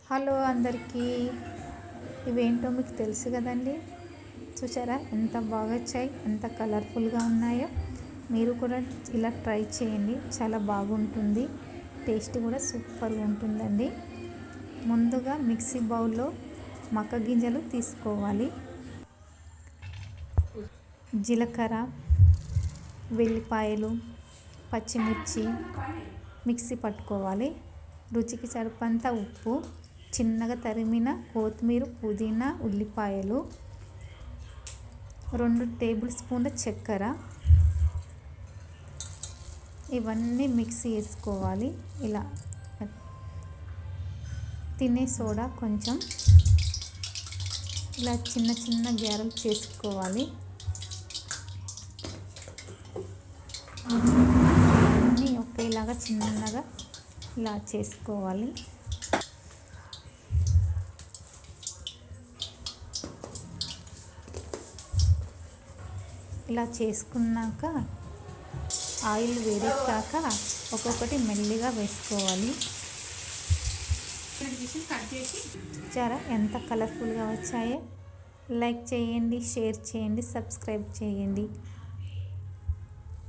Hello అందరికీ, ఇవేంటో మీకు తెలుసు కదండి. చూసారా ఎంత బాగా వచ్చాయి, ఎంత కలర్ఫుల్గా ఉన్నాయో. మీరు కూడా ఇలా ట్రై చేయండి, చాలా బాగుంటుంది. టేస్ట్ కూడా సూపర్గా ఉంటుందండి. ముందుగా మిక్సీ బౌల్లో మక్క గింజలు తీసుకోవాలి. జీలకర్ర, వెల్లిపాయలు, పచ్చిమిర్చి మిక్సీ పట్టుకోవాలి. రుచికి సరిపడంత ఉప్పు, చిన్నగా తరిమిన కొత్తిమీర, పుదీనా, ఉల్లిపాయలు, 2 టేబుల్ స్పూన్ల చక్కెర, ఇవన్నీ మిక్సీ వేసుకోవాలి. ఇలా తినే సోడా కొంచెం, ఇలా చిన్న చిన్న గారెలు చేసుకోవాలి. అన్నీ ఒకేలాగా చిన్నగా ఇలా చేసుకోవాలి. ఇలా చేసుకున్నాక ఆయిల్ వేడెక్కాక ఒక్కొక్కటి మెల్లిగా వేసుకోవాలి. చూసారా ఎంత కలర్ఫుల్గా వచ్చాయో. లైక్ చేయండి, షేర్ చేయండి, సబ్స్క్రైబ్ చేయండి.